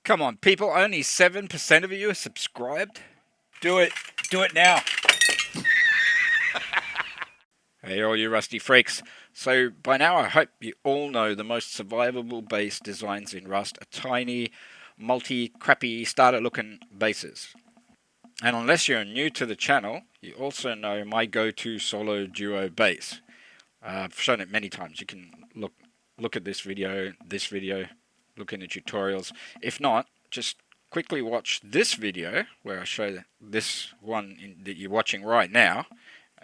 Come on, people, only 7% of you are subscribed? Do it now. Hey, all you rusty freaks. So, by now I hope you all know the most survivable base designs in Rust are tiny, multi-crappy, starter-looking bases. And unless you're new to the channel, you also know my go-to solo duo base. I've shown it many times. You can look at this video, look in the tutorials. If not, just quickly watch this video where I show this one that you're watching right now,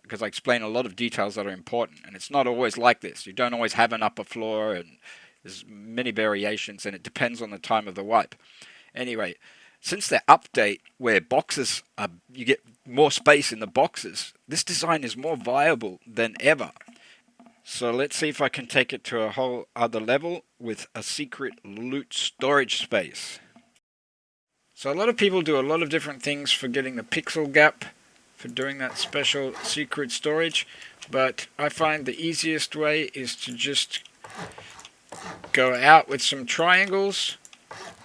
because I explain a lot of details that are important. And it's not always like this. You don't always have an upper floor, and there's many variations, and it depends on the time of the wipe. Anyway, since the update where boxes are, you get more space in the boxes, this design is more viable than ever. So let's see if I can take it to a whole other level with a secret loot storage space. So a lot of people do a lot of different things for getting the pixel gap, for doing that special secret storage, but I find the easiest way is to just go out with some triangles.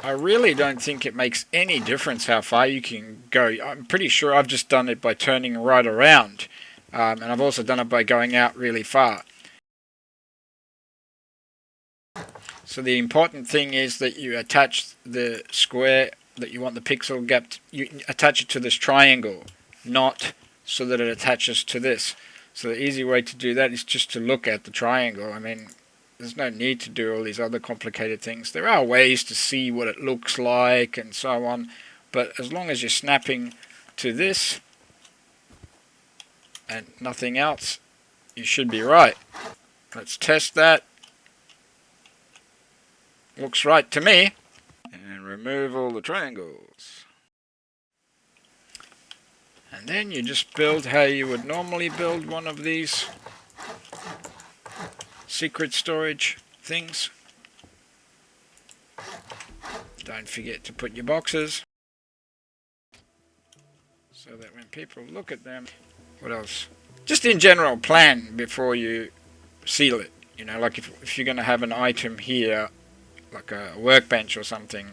I really don't think it makes any difference how far you can go. I'm pretty sure I've just done it by turning right around, and I've also done it by going out really far. So the important thing is that you attach the square that you want the pixel gap, you attach it to this triangle, not so that it attaches to this. So the easy way to do that is just to look at the triangle. I mean, there's no need to do all these other complicated things. There are ways to see what it looks like and so on, but as long as you're snapping to this and nothing else, you should be right. Let's test that. Looks right to me. And remove all the triangles. And then you just build how you would normally build one of these secret storage things. Don't forget to put your boxes so that when people look at them, what else? Just in general, plan before you seal it. You know, like if you're going to have an item here, like a workbench or something,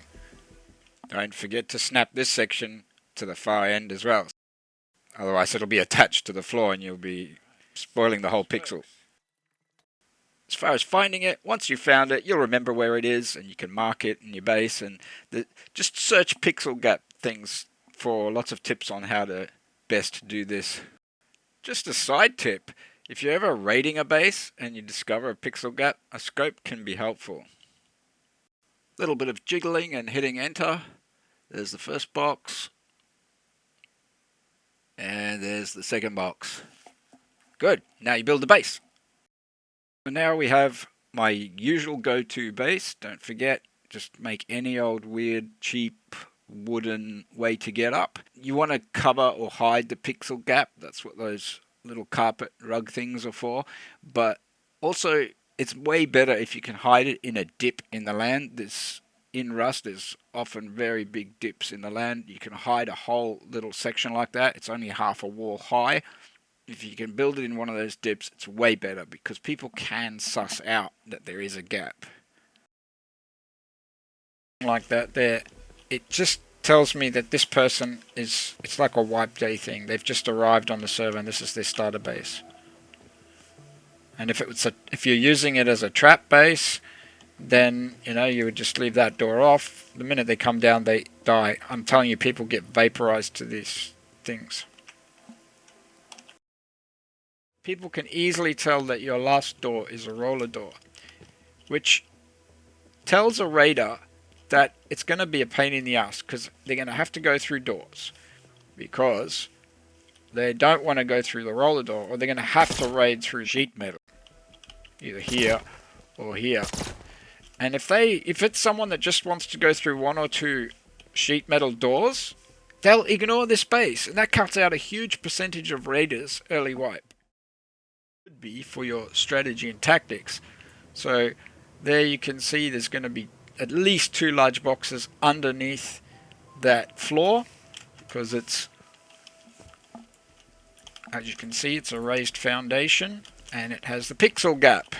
don't forget to snap this section to the far end as well. Otherwise it'll be attached to the floor and you'll be spoiling the whole pixel. As far as finding it, once you've found it, you'll remember where it is and you can mark it in your base. And just search pixel gap things for lots of tips on how to best do this. Just a side tip, if you're ever raiding a base and you discover a pixel gap, a scope can be helpful. Little bit of jiggling and hitting enter. There's the first box. And there's the second box. Good, now you build the base. So now we have my usual go-to base. Don't forget, just make any old weird, cheap, wooden way to get up. You want to cover or hide the pixel gap. That's what those little carpet rug things are for. But also, it's way better if you can hide it in a dip in the land. In Rust, there's often very big dips in the land. You can hide a whole little section like that. It's only half a wall high. If you can build it in one of those dips, it's way better because people can suss out that there is a gap. Like that there, it just tells me that this person it's like a wipe day thing. They've just arrived on the server and this is their starter base. And if you're using it as a trap base, then you would just leave that door off. The minute they come down, they die. I'm telling you, people get vaporized to these things. People can easily tell that your last door is a roller door, which tells a raider that it's going to be a pain in the ass because they're going to have to go through doors because they don't want to go through the roller door, or they're going to have to raid through sheet metal, either here or here. And if it's someone that just wants to go through one or two sheet metal doors, they'll ignore this base, and that cuts out a huge percentage of raiders early wipe. Could be for your strategy and tactics. So there you can see there's going to be at least 2 large boxes underneath that floor, because it's, as you can see, it's a raised foundation, and it has the pixel gap,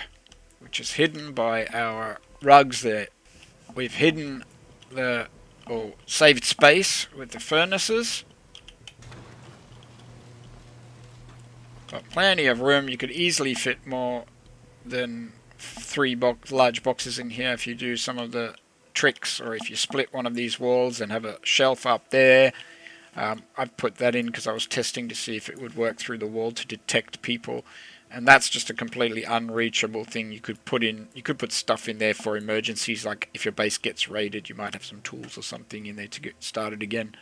which is hidden by our rugs there. We've hidden the or saved space with the furnaces. Got plenty of room. You could easily fit more than 3 large boxes in here if you do some of the tricks, or if you split one of these walls and have a shelf up there. I've put that in because I was testing to see if it would work through the wall to detect people, and that's just a completely unreachable thing. You could put stuff in there for emergencies, like if your base gets raided, you might have some tools or something in there to get started again.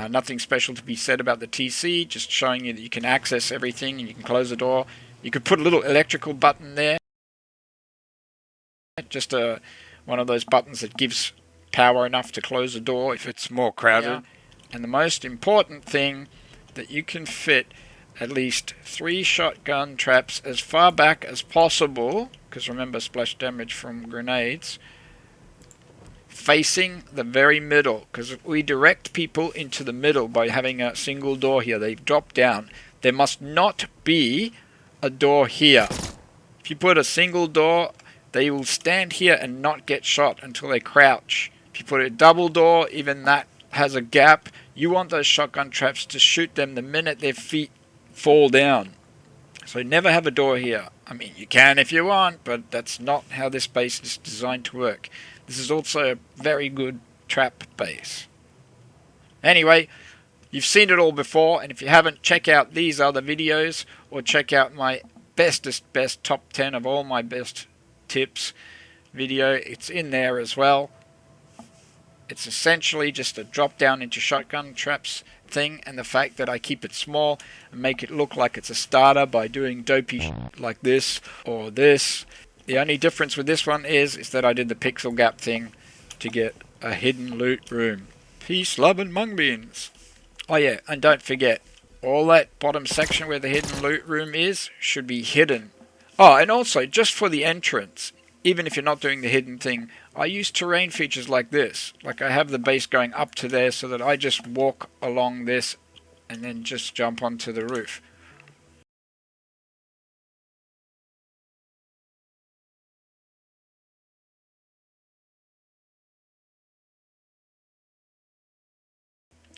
Nothing special to be said about the TC, just showing you that you can access everything and you can close the door. You could put a little electrical button there, just one of those buttons that gives power enough to close the door if it's more crowded. Yeah. And the most important thing, that you can fit at least 3 shotgun traps as far back as possible, because remember, splash damage from grenades, facing the very middle, because if we direct people into the middle by having a single door here, they drop down. There must not be a door here. If you put a single door, they will stand here and not get shot until they crouch. If you put a double door, even that has a gap. You want those shotgun traps to shoot them the minute their feet fall down. So never have a door here. I mean, you can if you want, but that's not how this base is designed to work. This is also a very good trap base. Anyway, you've seen it all before, and if you haven't, check out these other videos, or check out my best top 10 of all my best tips video. It's in there as well. It's essentially just a drop down into shotgun traps thing, and the fact that I keep it small and make it look like it's a starter by doing dopey like this or this. The only difference with this one is that I did the pixel gap thing to get a hidden loot room. Peace, love, and mung beans. Oh yeah, and don't forget, all that bottom section where the hidden loot room is should be hidden. Oh, and also, just for the entrance, even if you're not doing the hidden thing, I use terrain features like this. Like I have the base going up to there so that I just walk along this and then just jump onto the roof.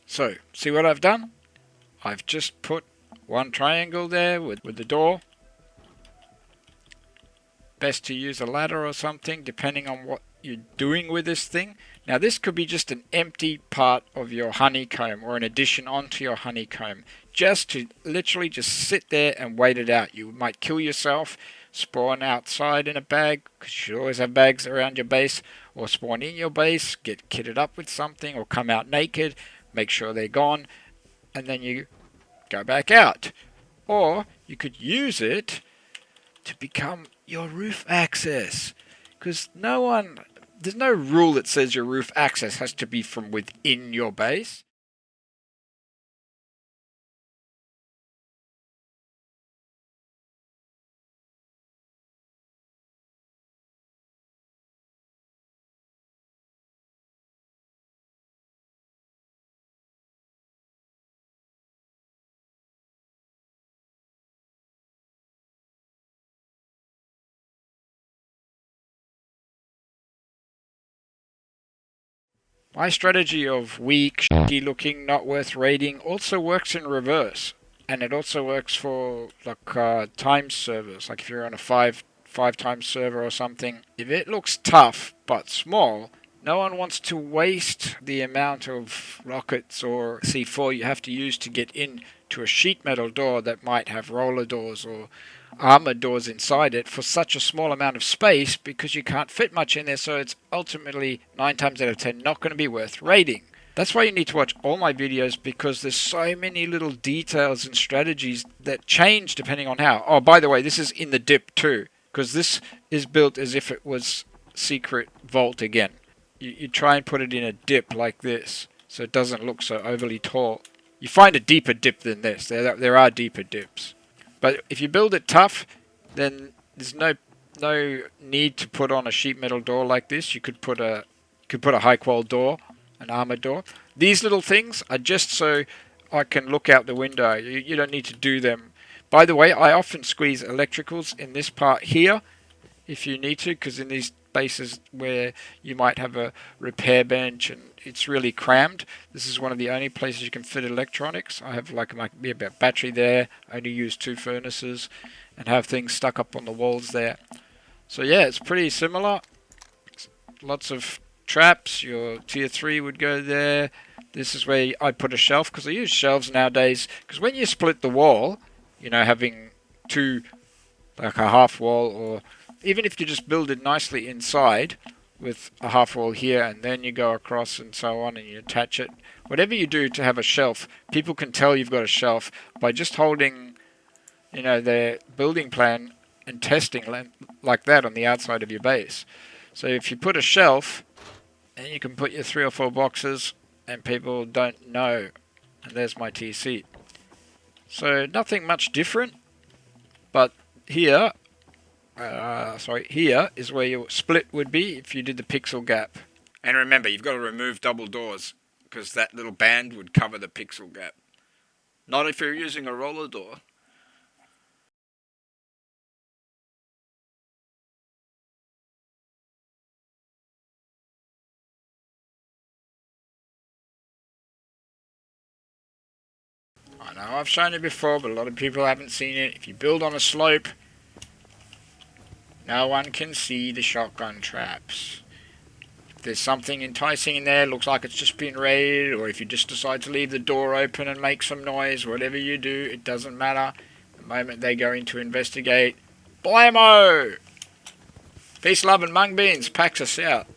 So, see what I've done? I've just put one triangle there with the door. Best to use a ladder or something, depending on what you're doing with this thing. Now this could be just an empty part of your honeycomb, or an addition onto your honeycomb, just to literally just sit there and wait it out. You might kill yourself, spawn outside in a bag, because you should always have bags around your base, or spawn in your base, get kitted up with something, or come out naked, make sure they're gone, and then you go back out. Or you could use it to become your roof access, because there's no rule that says your roof access has to be from within your base. My strategy of weak, shitty looking, not worth raiding also works in reverse. And it also works for like time servers. Like if you're on a five times server or something. If it looks tough but small, no one wants to waste the amount of rockets or C4 you have to use to get in to a sheet metal door that might have roller doors or armored doors inside it for such a small amount of space, because you can't fit much in there, so it's ultimately 9 times out of 10 not going to be worth raiding. That's why you need to watch all my videos, because there's so many little details and strategies that change depending on how. Oh, by the way, this is in the dip too, because this is built as if it was secret vault again. You try and put it in a dip like this, so it doesn't look so overly tall. You find a deeper dip than this. There are deeper dips. But if you build it tough, then there's no need to put on a sheet metal door like this. You could put a high qual door, an armored door. These little things are just so I can look out the window. You don't need to do them. By the way, I often squeeze electricals in this part here, if you need to, because in these bases where you might have a repair bench and it's really crammed. This is one of the only places you can fit electronics. I have like a battery there, only use 2 furnaces, and have things stuck up on the walls there. So yeah, it's pretty similar. Lots of traps. Your tier 3 would go there. This is where I put a shelf, because I use shelves nowadays, because when you split the wall, you know, having 2, like a half wall, or even if you just build it nicely inside with a half wall here and then you go across and so on and you attach it, whatever you do to have a shelf, people can tell you've got a shelf by just holding, you know, their building plan and testing like that on the outside of your base. So if you put a shelf, and you can put your 3 or 4 boxes and people don't know. And there's my TC. So nothing much different, but here, here is where your split would be if you did the pixel gap. And remember, you've got to remove double doors, because that little band would cover the pixel gap. Not if you're using a roller door. I know I've shown it before, but a lot of people haven't seen it. If you build on a slope, no one can see the shotgun traps. If there's something enticing in there, looks like it's just been raided, or if you just decide to leave the door open and make some noise, whatever you do, it doesn't matter. The moment they go in to investigate, blammo! Peace, love and mung beans. Packs us out.